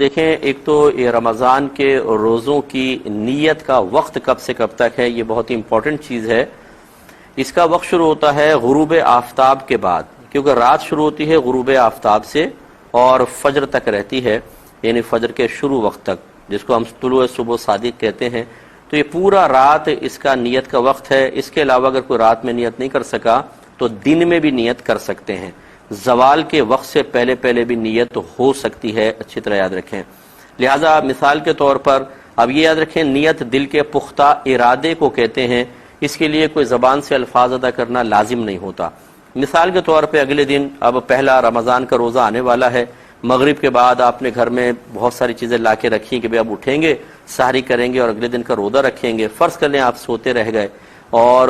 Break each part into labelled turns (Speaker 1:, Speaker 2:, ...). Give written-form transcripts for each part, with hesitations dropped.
Speaker 1: دیکھیں، ایک تو یہ رمضان کے روزوں کی نیت کا وقت کب سے کب تک ہے، یہ بہت ہی امپورٹنٹ چیز ہے۔ اس کا وقت شروع ہوتا ہے غروب آفتاب کے بعد، کیونکہ رات شروع ہوتی ہے غروب آفتاب سے اور فجر تک رہتی ہے، یعنی فجر کے شروع وقت تک، جس کو ہم طلوع صبح صادق کہتے ہیں۔ تو یہ پورا رات اس کا نیت کا وقت ہے۔ اس کے علاوہ اگر کوئی رات میں نیت نہیں کر سکا تو دن میں بھی نیت کر سکتے ہیں۔ زوال کے وقت سے پہلے پہلے بھی نیت ہو سکتی ہے، اچھی طرح یاد رکھیں۔ لہٰذا مثال کے طور پر اب یہ یاد رکھیں، نیت دل کے پختہ ارادے کو کہتے ہیں، اس کے لیے کوئی زبان سے الفاظ ادا کرنا لازم نہیں ہوتا۔ مثال کے طور پہ اگلے دن اب پہلا رمضان کا روزہ آنے والا ہے، مغرب کے بعد آپ نے گھر میں بہت ساری چیزیں لا کے رکھی کہ اب اٹھیں گے، سحری کریں گے اور اگلے دن کا روزہ رکھیں گے۔ فرض کر لیں آپ سوتے رہ گئے اور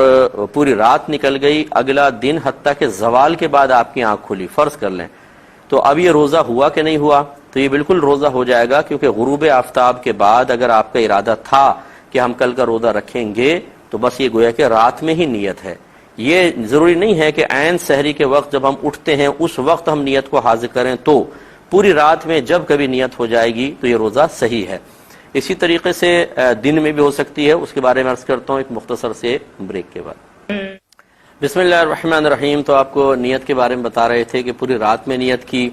Speaker 1: پوری رات نکل گئی، اگلا دن حتیٰ کہ زوال کے بعد آپ کی آنکھ کھلی، فرض کر لیں، تو اب یہ روزہ ہوا کہ نہیں ہوا؟ تو یہ بالکل روزہ ہو جائے گا، کیونکہ غروب آفتاب کے بعد اگر آپ کا ارادہ تھا کہ ہم کل کا روزہ رکھیں گے تو بس یہ گویا کہ رات میں ہی نیت ہے۔ یہ ضروری نہیں ہے کہ عین سحری کے وقت جب ہم اٹھتے ہیں اس وقت ہم نیت کو حاضر کریں، تو پوری رات میں جب کبھی نیت ہو جائے گی تو یہ روزہ صحیح ہے۔ اسی طریقے سے دن میں بھی ہو سکتی ہے، اس کے بارے میں عرض کرتا ہوں ایک مختصر سے بریک کے بعد۔ بسم اللہ الرحمن الرحیم۔ تو آپ کو نیت کے بارے میں بتا رہے تھے کہ پوری رات میں نیت کی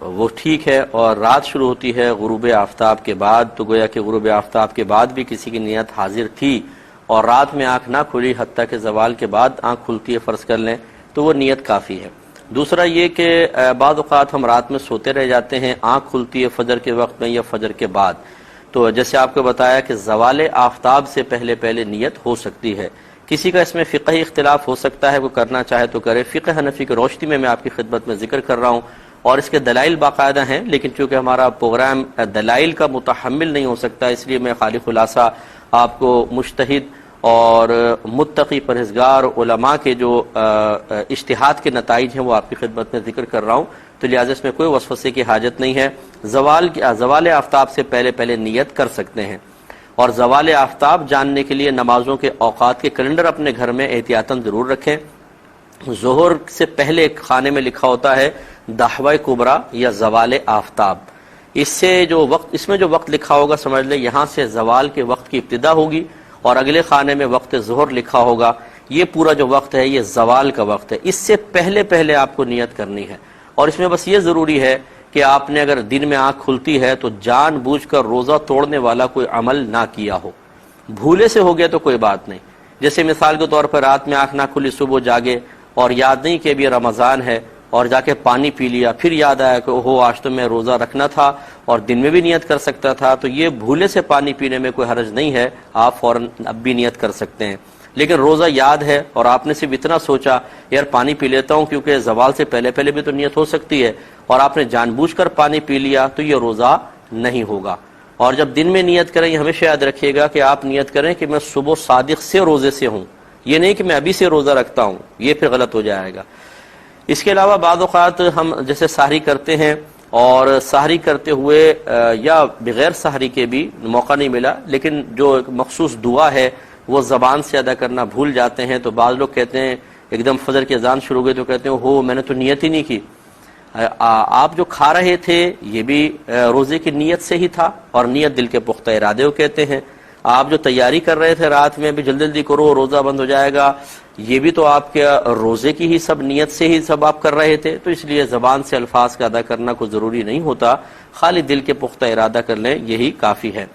Speaker 1: وہ ٹھیک ہے، اور رات شروع ہوتی ہے غروب آفتاب کے بعد، تو گویا کہ غروب آفتاب کے بعد بھی کسی کی نیت حاضر تھی اور رات میں آنکھ نہ کھلی حتیٰ کہ زوال کے بعد آنکھ کھلتی ہے فرض کر لیں، تو وہ نیت کافی ہے۔ دوسرا یہ کہ بعض اوقات ہم رات میں سوتے رہ جاتے ہیں، آنکھ کھلتی ہے فجر کے وقت میں یا فجر کے بعد، تو جیسے آپ کو بتایا کہ زوال آفتاب سے پہلے پہلے نیت ہو سکتی ہے۔ کسی کا اس میں فقہی اختلاف ہو سکتا ہے، وہ کرنا چاہے تو کرے۔ فقہ حنفی کی روشنی میں آپ کی خدمت میں ذکر کر رہا ہوں، اور اس کے دلائل باقاعدہ ہیں، لیکن چونکہ ہمارا پروگرام دلائل کا متحمل نہیں ہو سکتا، اس لیے میں خالی خلاصہ آپ کو مجتہد اور متقی پرہیزگار علماء کے جو اجتہاد کے نتائج ہیں وہ آپ کی خدمت میں ذکر کر رہا ہوں، تو لہٰذا اس میں کوئی وسوسے کی حاجت نہیں ہے۔ زوال آفتاب سے پہلے پہلے نیت کر سکتے ہیں، اور زوال آفتاب جاننے کے لیے نمازوں کے اوقات کے کیلنڈر اپنے گھر میں احتیاطاً ضرور رکھیں۔ ظہر سے پہلے خانے میں لکھا ہوتا ہے دحوہ کبریٰ یا زوال آفتاب، اس میں جو وقت لکھا ہوگا سمجھ لیں یہاں سے زوال کے وقت کی ابتدا ہوگی، اور اگلے خانے میں وقت ظہر لکھا ہوگا۔ یہ پورا جو وقت ہے یہ زوال کا وقت ہے، اس سے پہلے پہلے آپ کو نیت کرنی ہے۔ اور اس میں بس یہ ضروری ہے کہ آپ نے اگر دن میں آنکھ کھلتی ہے تو جان بوجھ کر روزہ توڑنے والا کوئی عمل نہ کیا ہو، بھولے سے ہو گیا تو کوئی بات نہیں۔ جیسے مثال کے طور پر رات میں آنکھ نہ کھلی، صبح جاگے اور یاد نہیں کہ ابھی رمضان ہے، اور جا کے پانی پی لیا، پھر یاد آیا کہ اوہو آج تو میں روزہ رکھنا تھا اور دن میں بھی نیت کر سکتا تھا، تو یہ بھولے سے پانی پینے میں کوئی حرج نہیں ہے، آپ فوراً اب بھی نیت کر سکتے ہیں۔ لیکن روزہ یاد ہے اور آپ نے صرف اتنا سوچا یار پانی پی لیتا ہوں کیونکہ زوال سے پہلے پہلے بھی تو نیت ہو سکتی ہے، اور آپ نے جان بوجھ کر پانی پی لیا، تو یہ روزہ نہیں ہوگا۔ اور جب دن میں نیت کریں، ہمیشہ یاد رکھیے گا کہ آپ نیت کریں کہ میں صبح صادق سے روزے سے ہوں، یہ نہیں کہ میں ابھی سے روزہ رکھتا ہوں، یہ پھر غلط ہو جائے گا۔ اس کے علاوہ بعض اوقات ہم جیسے سحری کرتے ہیں، اور سحری کرتے ہوئے یا بغیر سحری کے بھی موقع نہیں ملا، لیکن جو ایک مخصوص دعا ہے وہ زبان سے ادا کرنا بھول جاتے ہیں، تو بعض لوگ کہتے ہیں ایک دم فجر کی اذان شروع ہوئی تو کہتے ہیں ہو میں نے تو نیت ہی نہیں کی۔ آپ جو کھا رہے تھے یہ بھی روزے کی نیت سے ہی تھا، اور نیت دل کے پختہ ارادے کو کہتے ہیں۔ آپ جو تیاری کر رہے تھے رات میں بھی جلدی جلدی کرو روزہ بند ہو جائے گا، یہ بھی تو آپ کے روزے کی ہی سب نیت سے ہی سب آپ کر رہے تھے، تو اس لیے زبان سے الفاظ کا ادا کرنا کوئی ضروری نہیں ہوتا، خالی دل کے پختہ ارادہ کر لیں یہی کافی ہے۔